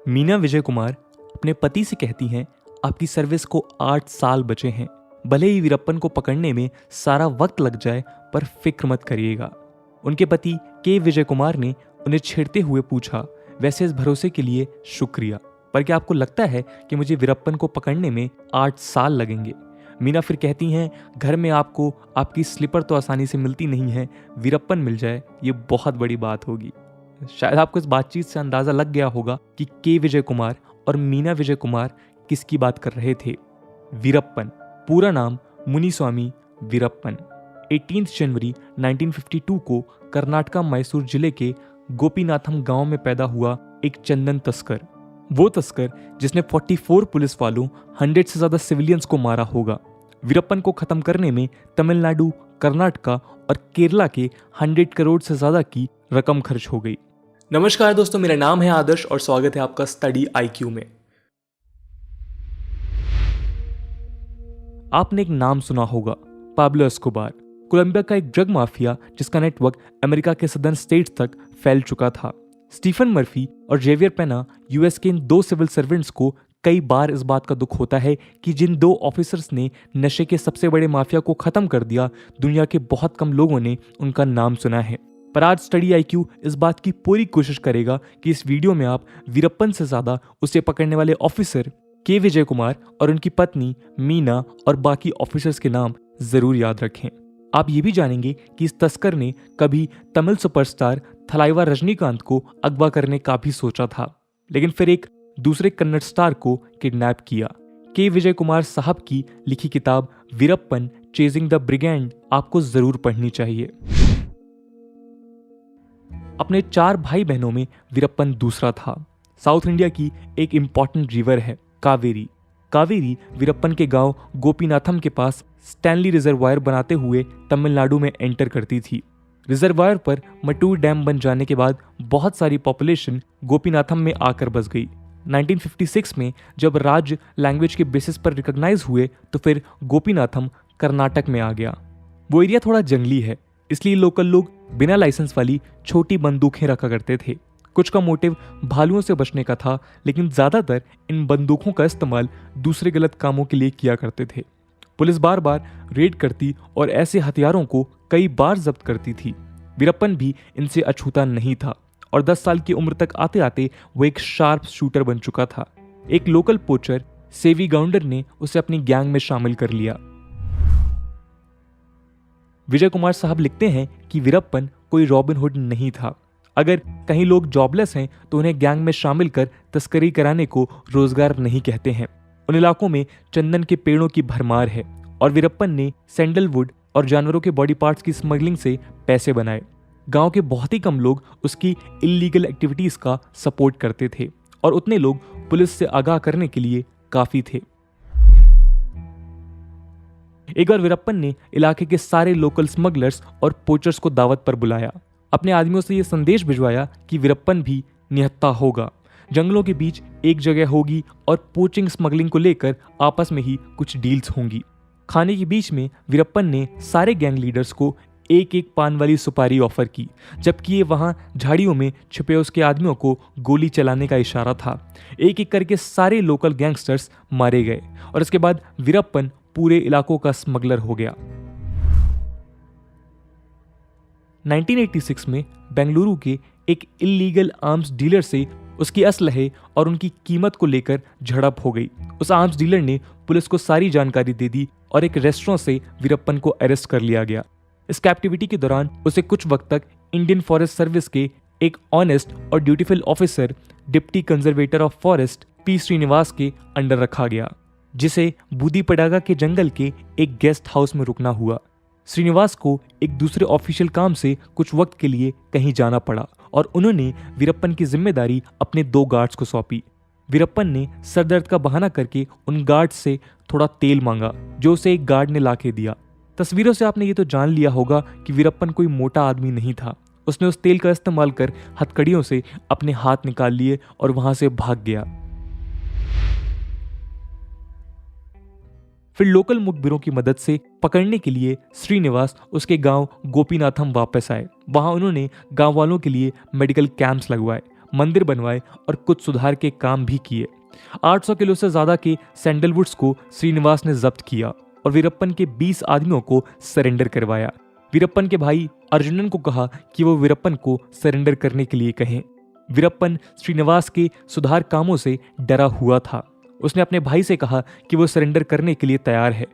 मीना विजय कुमार अपने पति से कहती हैं, आपकी सर्विस को 8 साल बचे हैं। भले ही वीरप्पन को पकड़ने में सारा वक्त लग जाए, पर फिक्र मत करिएगा। उनके पति के विजय कुमार ने उन्हें छेड़ते हुए पूछा, वैसे इस भरोसे के लिए शुक्रिया, पर क्या आपको लगता है कि मुझे वीरप्पन को पकड़ने में 8 साल लगेंगे? मीना फिर कहती हैं, घर में आपको आपकी स्लीपर तो आसानी से मिलती नहीं है, वीरप्पन मिल जाए ये बहुत बड़ी बात होगी। शायद आपको इस बातचीत से अंदाजा लग गया होगा कि के विजय कुमार और मीना विजय कुमार किसकी बात कर रहे थे। वीरप्पन, पूरा नाम मुनिस्वामी वीरप्पन, 18 जनवरी 1952 को कर्नाटका मैसूर जिले के गोपीनाथम गांव में पैदा हुआ एक चंदन तस्कर। वो तस्कर जिसने 44 पुलिस वालों, 100 से ज्यादा सिविलियंस को मारा होगा। वीरप्पन को खत्म करने में तमिलनाडु, कर्नाटका और केरला के 100 करोड़ से ज्यादा की रकम खर्च हो गई। नमस्कार दोस्तों, मेरा नाम है आदर्श और स्वागत है आपका स्टडी आईक्यू में। आपने एक नाम सुना होगा, पाब्लो एस्कोबार, कोलंबिया का एक ड्रग माफिया जिसका नेटवर्क अमेरिका के सदर्न स्टेट्स तक फैल चुका था। स्टीफन मर्फी और जेवियर पेना यूएस के इन 2 सिविल सर्वेंट्स को कई बार इस बात का दुख होता है कि जिन 2 ऑफिसर्स ने नशे के सबसे बड़े माफिया को खत्म कर दिया, दुनिया के बहुत कम लोगों ने उनका नाम सुना है। पर आज स्टडी आईक्यू इस बात की पूरी कोशिश करेगा कि इस वीडियो में आप वीरप्पन से ज्यादा उसे पकड़ने वाले ऑफिसर के विजय कुमार और उनकी पत्नी मीना और बाकी ऑफिसर्स के नाम जरूर याद रखें। आप ये भी जानेंगे कि इस तस्कर ने कभी तमिल सुपरस्टार थलाइवा रजनीकांत को अगवा करने का भी सोचा था, लेकिन फिर एक दूसरे कन्नड़ स्टार को किडनैप किया। के विजय कुमार साहब की लिखी किताब वीरप्पन चेजिंग द ब्रिगेंड आपको जरूर पढ़नी चाहिए। अपने 4 भाई बहनों में वीरप्पन दूसरा था। साउथ इंडिया की एक इंपॉर्टेंट रिवर है कावेरी। कावेरी वीरप्पन के गांव गोपीनाथम के पास स्टैनली रिजर्वायर बनाते हुए तमिलनाडु में एंटर करती थी। रिजर्वायर पर मटूर डैम बन जाने के बाद बहुत सारी पॉपुलेशन गोपीनाथम में आकर बस गई। 1956 में जब राज्य लैंग्वेज के बेसिस पर रिकॉग्नाइज हुए तो फिर गोपीनाथम कर्नाटक में आ गया। वो एरिया थोड़ा जंगली है, इसलिए लोकल लोग बिना लाइसेंस वाली छोटी बंदूकें रखा करते थे। कुछ का मोटिव भालुओं से बचने का था, लेकिन ज्यादातर इन बंदूकों का इस्तेमाल दूसरे गलत कामों के लिए किया करते थे। पुलिस बार बार रेड करती और ऐसे हथियारों को कई बार जब्त करती थी। वीरप्पन भी इनसे अछूता नहीं था और 10 साल की उम्र तक आते आते वो एक शार्प शूटर बन चुका था। एक लोकल पोचर सेवी गाउंडर ने उसे अपनी गैंग में शामिल कर लिया। विजय कुमार साहब लिखते हैं कि वीरप्पन कोई रॉबिन हुड नहीं था। अगर कहीं लोग जॉबलेस हैं तो उन्हें गैंग में शामिल कर तस्करी कराने को रोजगार नहीं कहते हैं। उन इलाकों में चंदन के पेड़ों की भरमार है और वीरप्पन ने सैंडलवुड और जानवरों के बॉडी पार्ट्स की स्मगलिंग से पैसे बनाए। गांव के बहुत ही कम लोग उसकी इल्लीगल एक्टिविटीज का सपोर्ट करते थे और उतने लोग पुलिस से आगाह करने के लिए काफी थे। एक बार वीरप्पन ने इलाके के सारे लोकल स्मगलर्स और पोचर्स को दावत पर बुलाया। अपने आदमियों से यह संदेश भिजवाया कि वीरप्पन भी निहत्था होगा, जंगलों के बीच एक जगह होगी और पोचिंग स्मगलिंग को लेकर आपस में ही कुछ डील्स होंगी। खाने के बीच में वीरप्पन ने सारे गैंग लीडर्स को एक एक पान वाली सुपारी ऑफर की, जबकि ये वहां झाड़ियों में छुपे उसके आदमियों को गोली चलाने का इशारा था। एक एक करके सारे लोकल गैंगस्टर्स मारे गए और इसके बाद वीरप्पन पूरे इलाकों का स्मगलर हो गया। 1986 में बेंगलुरु के एक इल्लीगल आर्म्स डीलर से उसकी असलहे और उनकी कीमत को लेकर झड़प हो गई। उस आर्म्स डीलर ने पुलिस को सारी जानकारी दे दी और एक रेस्टोरेंट से वीरप्पन को अरेस्ट कर लिया गया। इस कैप्टिविटी के दौरान उसे कुछ वक्त तक इंडियन फॉरेस्ट सर्विस के एक ऑनेस्ट और dutiful officer deputy conservator of forest P Srinivas के अंडर रखा गया, जिसे बूदीपडागा के जंगल के एक गेस्ट हाउस में रुकना हुआ। श्रीनिवास को एक दूसरे ऑफिशियल काम से कुछ वक्त के लिए कहीं जाना पड़ा और उन्होंने वीरप्पन की जिम्मेदारी अपने 2 गार्ड्स को सौंपी। वीरप्पन ने सर दर्द का बहाना करके उन गार्ड्स से थोड़ा तेल मांगा, जो उसे एक गार्ड ने लाके दिया। तस्वीरों से आपने ये तो जान लिया होगा कि वीरप्पन कोई मोटा आदमी नहीं था। उसने उस तेल का इस्तेमाल कर हथकड़ियों से अपने हाथ निकाल लिए और वहां से भाग गया। फिर लोकल मुखबिरों की मदद से पकड़ने के लिए श्रीनिवास उसके गांव गोपीनाथम वापस आए। वहां उन्होंने गांव वालों के लिए मेडिकल कैंप्स लगवाए। मंदिर बनवाए और कुछ सुधार के काम भी किए। 800 किलो से ज्यादा के सैंडलवुड्स को श्रीनिवास ने जब्त किया और वीरप्पन के 20 आदमियों को सरेंडर करवाया। वीरप्पन के भाई अर्जुनन को कहा कि वो वीरप्पन को सरेंडर करने के लिए कहें। वीरप्पन श्रीनिवास के सुधार कामों से डरा हुआ था। उसने अपने भाई से कहा कि वो सरेंडर करने के लिए तैयार है।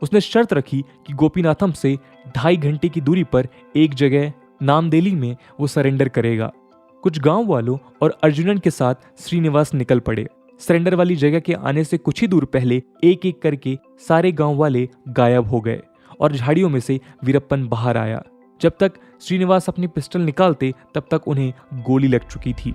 उसने शर्त रखी कि गोपीनाथम से 2.5 घंटे की दूरी पर एक जगह नामदेली में वो सरेंडर करेगा। कुछ गांव वालों और अर्जुनन के साथ श्रीनिवास निकल पड़े। सरेंडर वाली जगह के आने से कुछ ही दूर पहले एक एक करके सारे गांव वाले गायब हो गए और झाड़ियों में से वीरप्पन बाहर आया। जब तक श्रीनिवास अपनी पिस्टल निकालते तब तक उन्हें गोली लग चुकी थी।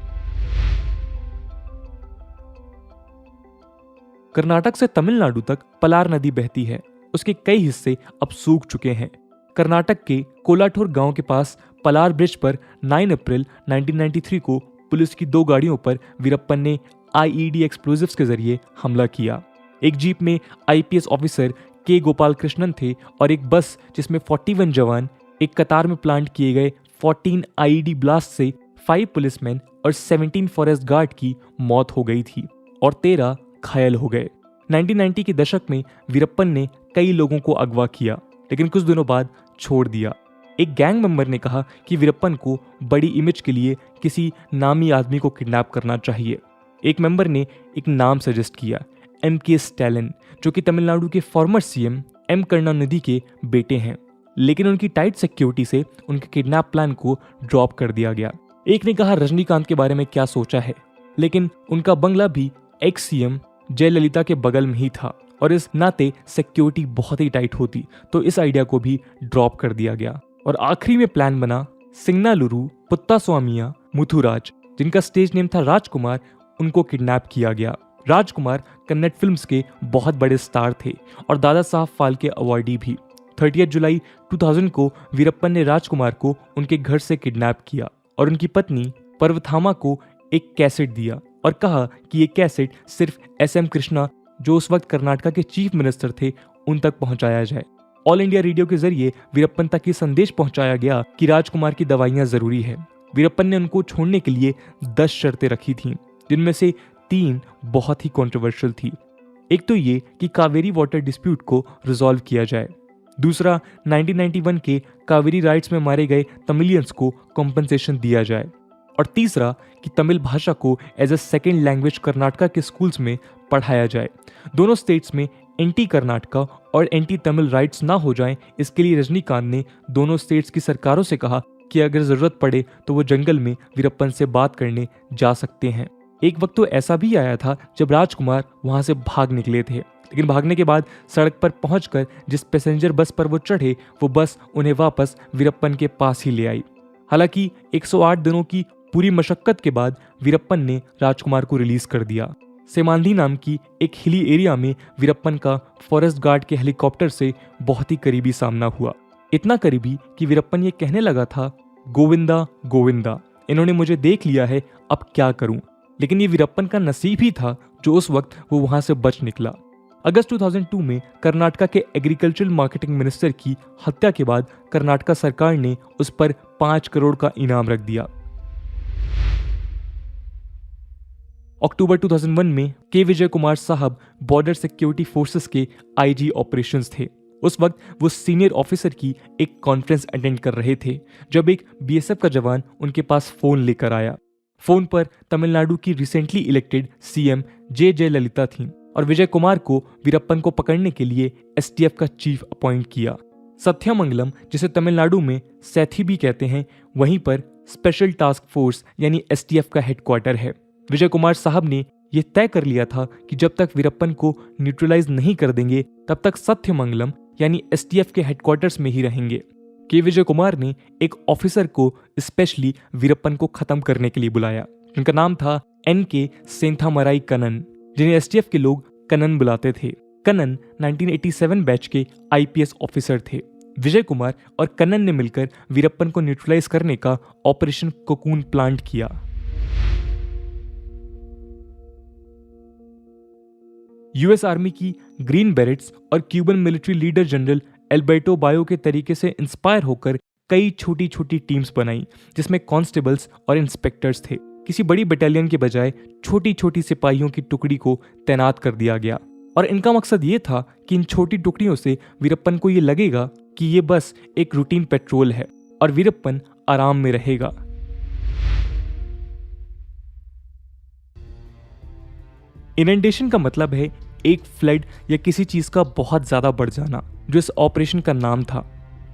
कर्नाटक से तमिलनाडु तक पलार नदी बहती है। उसके कई हिस्से अब सूख चुके हैं। कर्नाटक के कोलाठोर गांव के पास पलार ब्रिज पर 9 अप्रैल 1993 को पुलिस की 2 गाड़ियों पर वीरप्पन ने आईईडी एक्सप्लोजिव्स के जरिए हमला किया। एक जीप में आईपीएस ऑफिसर के गोपाल कृष्णन थे और एक बस जिसमें 41 जवान। एक कतार में प्लांट किए गए 14 आईईडी ब्लास्ट से 5 पुलिसमैन और 17 फॉरेस्ट गार्ड की मौत हो गई थी और 13 घायल हो गए। 1990 के दशक में वीरप्पन ने कई लोगों को अगवा किया लेकिन कुछ दिनों बाद छोड़ दिया। एक गैंग मेंबर ने कहा कि वीरप्पन को बड़ी इमेज के लिए किसी नामी आदमी को किडनैप करना चाहिए। एक मेंबर ने एक नाम सजेस्ट किया, एम.के. स्टैलिन, जो कि तमिलनाडु के फॉर्मर सीएम एम करुणानिधि के बेटे हैं। लेकिन उनकी टाइट सिक्योरिटी से उनके किडनैप प्लान को ड्रॉप कर दिया गया। एक ने कहा रजनीकांत के बारे में क्या सोचा है, लेकिन उनका बंगला भी एक्स सीएम जयललिता के बगल में ही था और इस नाते सिक्योरिटी बहुत ही टाइट होती, तो इस आइडिया को भी ड्रॉप कर दिया गया। और आखिरी में प्लान बना सिंगनालुरु पुत्तास्वामिया मुथुराज, जिनका स्टेज नेम था राजकुमार, उनको किडनैप किया गया। राजकुमार कन्नड़ फिल्म्स के बहुत बड़े स्टार थे और दादा साहब फाल्के अवार्डी भी। 30 जुलाई 2000 को वीरप्पन ने राजकुमार को उनके घर से किडनैप किया और उनकी पत्नी पर्वथामा को एक कैसेट दिया और कहा कि ये कैसेट सिर्फ एस.एम. कृष्णा, जो उस वक्त कर्नाटक के चीफ मिनिस्टर थे, उन तक पहुंचाया जाए। ऑल इंडिया रेडियो के जरिए वीरप्पन तक ये संदेश पहुंचाया गया कि राजकुमार की दवाइयां जरूरी है। वीरप्पन ने उनको छोड़ने के लिए 10 शर्तें रखी थीं, जिनमें से 3 बहुत ही कंट्रोवर्शियल थी। एक तो ये कि कावेरी वाटर डिस्प्यूट को रिजॉल्व किया जाए। दूसरा, 1991 के कावेरी राइट्स में मारे गए तमिलियंस को कॉम्पनसेशन दिया जाए। और तीसरा कि तमिल भाषा को as a second language Karnataka के स्कूल्स में पढ़ाया जाए। दोनों स्टेट्स में एंटी कर्नाटका और एंटी तमिल राइट्स ना हो जाएं, इसके लिए रजनीकांत ने दोनों स्टेट्स की सरकारों से कहा कि अगर जरूरत पड़े तो वो जंगल में वीरप्पन से बात करने जा सकते हैं। एक वक्त तो ऐसा भी आया था जब राजकुमार वहां से भाग निकले थे, लेकिन भागने के बाद सड़क पर पहुंचकर जिस पैसेंजर बस पर वो चढ़े, वो बस उन्हें वापस वीरप्पन के पास ही ले आई। हालांकि 108 दिनों की पूरी मशक्कत के बाद वीरप्पन ने राजकुमार को रिलीज कर दिया। सेमांधी नाम की एक हिली एरिया में वीरप्पन का फॉरेस्ट गार्ड के हेलीकॉप्टर से बहुत ही करीबी सामना हुआ। इतना करीबी कि वीरप्पन ये कहने लगा था, गोविंदा गोविंदा, इन्होंने मुझे देख लिया है, अब क्या करूं। लेकिन ये वीरप्पन का नसीब ही था जो उस वक्त वो वहां से बच निकला। अगस्त 2002 में कर्नाटका के एग्रीकल्चरल मार्केटिंग मिनिस्टर की हत्या के बाद कर्नाटका सरकार ने उस पर 5 करोड़ का इनाम रख दिया। अक्टूबर 2001 में के विजय कुमार साहब बॉर्डर सिक्योरिटी फोर्सेस के आईजी ऑपरेशंस थे। उस वक्त वो सीनियर ऑफिसर की एक कॉन्फ्रेंस अटेंड कर रहे थे जब एक बीएसएफ का जवान उनके पास फोन लेकर आया। फोन पर तमिलनाडु की रिसेंटली इलेक्टेड सीएम जे जयललिता थीं और विजय कुमार को वीरप्पन को पकड़ने के लिए एसटीएफ का चीफ अपॉइंट किया। सत्यमंगलम, जिसे तमिलनाडु में सैथी भी कहते हैं, वहीं पर स्पेशल टास्क फोर्स यानी एसटीएफ का हेडक्वार्टर है। विजय कुमार साहब ने यह तय कर लिया था कि जब तक वीरप्पन को न्यूट्रलाइज नहीं कर देंगे तब तक सत्यमंगलम यानी एसटीएफ के हेडक्वार्टर्स में ही रहेंगे। के विजय कुमार ने एक ऑफिसर को स्पेशली वीरप्पन को खत्म करने के लिए बुलाया, जिनका नाम था एन.के. सेंथामराई कन्नन, जिन्हें एसटीएफ के लोग कन्नन बुलाते थे। कन्नन 1987 बैच के आईपीएस ऑफिसर थे। विजय कुमार और कन्नन ने मिलकर वीरप्पन को न्यूट्रलाइज करने का ऑपरेशन कोकून प्लांट किया। यूएस आर्मी की ग्रीन बेरेट्स और Cuban military leader general Alberto bio के तरीके से इंस्पायर होकर कई छोटी छोटी टीम्स बनाई, जिसमें कांस्टेबल्स और इंस्पेक्टर्स थे। किसी बड़ी बटालियन के बजाय छोटी छोटी सिपाहियों की टुकड़ी को तैनात कर दिया गया और इनका मकसद ये था कि इन छोटी टुकड़ियों से वीरप्पन को ये लगेगा कि ये बस एक रूटीन पेट्रोल है और वीरप्पन आराम में रहेगा। इनंडेशन का मतलब है एक फ्लड या किसी चीज का बहुत ज्यादा बढ़ जाना, जो इस ऑपरेशन का नाम था।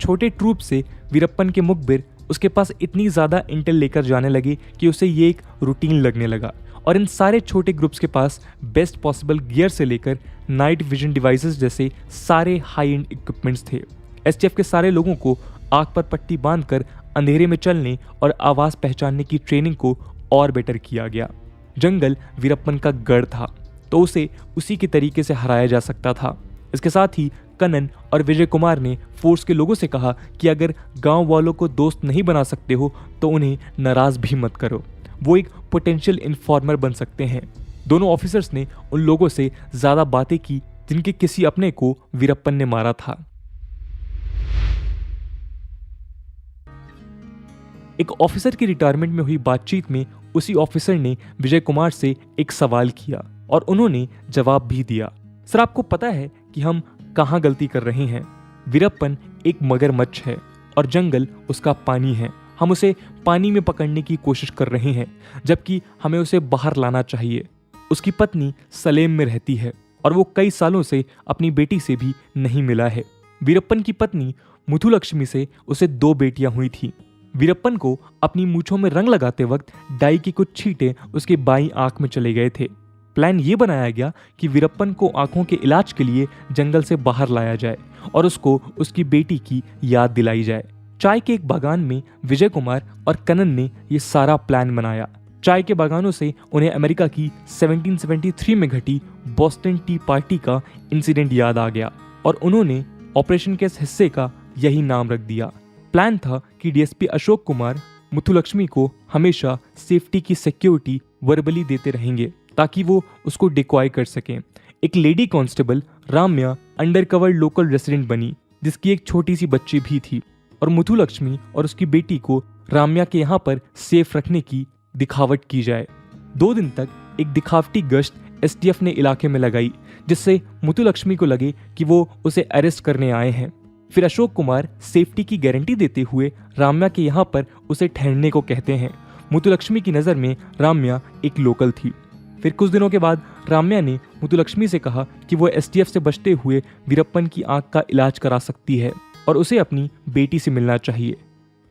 छोटे ट्रूप से वीरप्पन के मुखबिर उसके पास इतनी ज्यादा इंटेल लेकर जाने लगे कि उसे ये एक रूटीन लगने लगा और इन सारे छोटे ग्रुप्स के पास बेस्ट पॉसिबल गियर से लेकर नाइट विजन डिवाइसेस जैसे सारे हाई एंड इक्विपमेंट्स थे। एसटीएफ के सारे लोगों को आंख पर पट्टी बांधकर अंधेरे में चलने और आवाज पहचानने की ट्रेनिंग को और बेटर किया गया। जंगल वीरप्पन का गढ़ था, तो उसे उसी के तरीके से हराया जा सकता था। इसके साथ ही कनन और विजय कुमार ने फोर्स के लोगों से कहा कि अगर गांव वालों को दोस्त नहीं बना सकते हो तो उन्हें नाराज भी मत करो, वो एक पोटेंशियल इन्फॉर्मर बन सकते हैं। दोनों ऑफिसर्स ने उन लोगों से ज्यादा बातें की जिनके किसी अपने को वीरप्पन ने मारा था। एक ऑफिसर की रिटायरमेंट में हुई बातचीत में उसी ऑफिसर ने विजय कुमार से एक सवाल किया और उन्होंने जवाब भी दिया। सर, आपको पता है कि हम कहां गलती कर रहे हैं? वीरप्पन एक मगरमच्छ है और जंगल उसका पानी है। हम उसे पानी में पकड़ने की कोशिश कर रहे हैं, जबकि हमें उसे बाहर लाना चाहिए। उसकी पत्नी सलेम में रहती है और वो कई सालों से अपनी बेटी से भी नहीं मिला है। वीरप्पन की पत्नी मुथुलक्ष्मी से उसे 2 बेटियां हुई थी। वीरप्पन को अपनी मूंछों में रंग लगाते वक्त डाई की कुछ छींटे उसके बाईं आंख में चले गए थे। प्लान ये बनाया गया कि वीरप्पन को आंखों के इलाज के लिए जंगल से बाहर लाया जाए और उसको उसकी बेटी की याद दिलाई जाए। चाय के एक बागान में विजय कुमार और कनन ने ये सारा प्लान बनाया। चाय के बागानों से उन्हें अमेरिका की 1773 में घटी बोस्टन टी पार्टी का इंसिडेंट याद आ गया और उन्होंने ऑपरेशन के इस हिस्से का यही नाम रख दिया। प्लान था कि डीएसपी अशोक कुमार मुथुलक्ष्मी को हमेशा सेफ्टी की सिक्योरिटी वर्बली देते रहेंगे ताकि वो उसको डिकॉय कर सकें। एक lady constable Ramya undercover local resident बनी, जिसकी एक छोटी सी बच्ची भी थी और मुथुलक्ष्मी और उसकी बेटी को राम्या के यहाँ पर सेफ रखने की दिखावट की जाए। 2 दिन तक एक दिखावटी गश्त एसटीएफ ने इलाके में लगाई, जिससे मुथुलक्ष्मी को लगे कि वो उसे अरेस्ट करने आए हैं। फिर अशोक कुमार सेफ्टी की गारंटी देते हुए राम्या के यहाँ पर उसे ठहरने को कहते हैं। मुथुलक्ष्मी की नज़र में राम्या एक लोकल थी। फिर कुछ दिनों के बाद राम्या ने मुथुलक्ष्मी से कहा कि वो एसटीएफ से बचते हुए वीरप्पन की आंख का इलाज करा सकती है और उसे अपनी बेटी से मिलना चाहिए।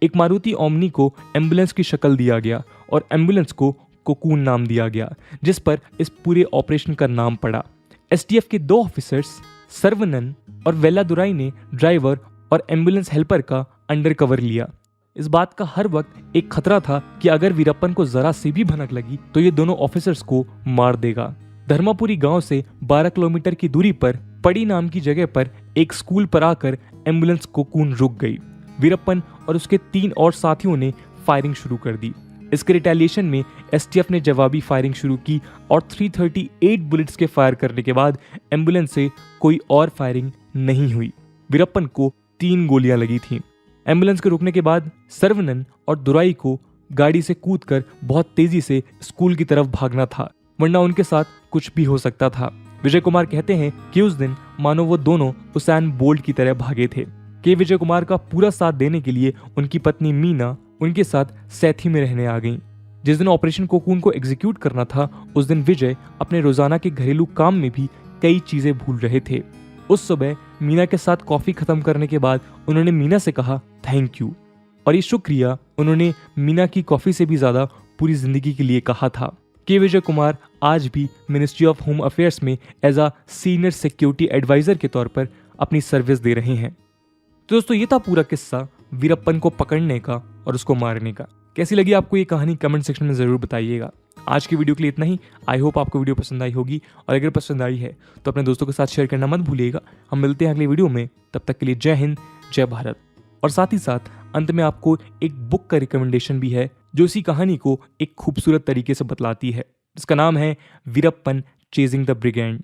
एक मारुति ओमनी को एम्बुलेंस की शक्ल दिया गया और एम्बुलेंस को कोकून नाम दिया गया, जिस पर इस पूरे ऑपरेशन का नाम पड़ा। एसटीएफ के 2 ऑफिसर्स सर्वनन और वेलादुराई ने ड्राइवर और एम्बुलेंस हेल्पर का अंडरकवर लिया। इस बात का हर वक्त एक खतरा था कि अगर वीरप्पन को जरा सी भी भनक लगी तो ये दोनों ऑफिसर्स को मार देगा। धर्मापुरी गांव से 12 किलोमीटर की दूरी पर पड़ी नाम की जगह पर एक स्कूल पर आकर एम्बुलेंस कोकून रुक गई। वीरप्पन और उसके 3 और साथियों ने फायरिंग शुरू कर दी। इसके रिटेलिएशन में एसटीएफ ने जवाबी फायरिंग शुरू की और 338 बुलेट्स के फायर करने के बाद एम्बुलेंस से कोई और फायरिंग नहीं हुई। वीरप्पन को 3 गोलियां लगी थीं। एम्बुलेंस के रुकने के बाद सर्वनन और दुराई को गाड़ी से कूदकर बहुत तेजी से स्कूल की तरफ भागना था, वरना उनके साथ कुछ भी हो सकता था। विजय कुमार कहते हैं कि उस दिन मानो वो दोनों उसैन बोल्ट की तरह भागे थे। कि विजय कुमार का पूरा साथ देने के लिए उनकी पत्नी मीना उनके साथ सैथी में रहने आ गई। जिस दिन ऑपरेशन कोकून को एग्जीक्यूट करना था, उस दिन विजय अपने रोजाना के घरेलू काम में भी कई चीजें भूल रहे थे। उस सुबह मीना के साथ कॉफी खत्म करने के बाद उन्होंने मीना से कहा थैंक यू, और ये शुक्रिया उन्होंने मीना की कॉफी से भी ज्यादा पूरी जिंदगी के लिए कहा था। के विजय कुमार आज भी मिनिस्ट्री ऑफ होम अफेयर्स में as a senior security adviser के तौर पर अपनी सर्विस दे रहे हैं। तो दोस्तों, ये था पूरा किस्सा वीरप्पन को पकड़ने का और उसको मारने का। कैसी लगी आपको ये कहानी कमेंट सेक्शन में जरूर बताइएगा। आज की वीडियो के लिए इतना ही। आई होप आपको वीडियो पसंद आई होगी, और अगर पसंद आई है तो अपने दोस्तों के साथ शेयर करना मत भूलिएगा। हम मिलते हैं अगले वीडियो में, तब तक के लिए जय हिंद, जय भारत। और साथ ही साथ अंत में आपको एक बुक का रिकमेंडेशन भी है जो इसी कहानी को एक खूबसूरत तरीके से बतलाती है, जिसका नाम है वीरप्पन चेजिंग द ब्रिगेंड।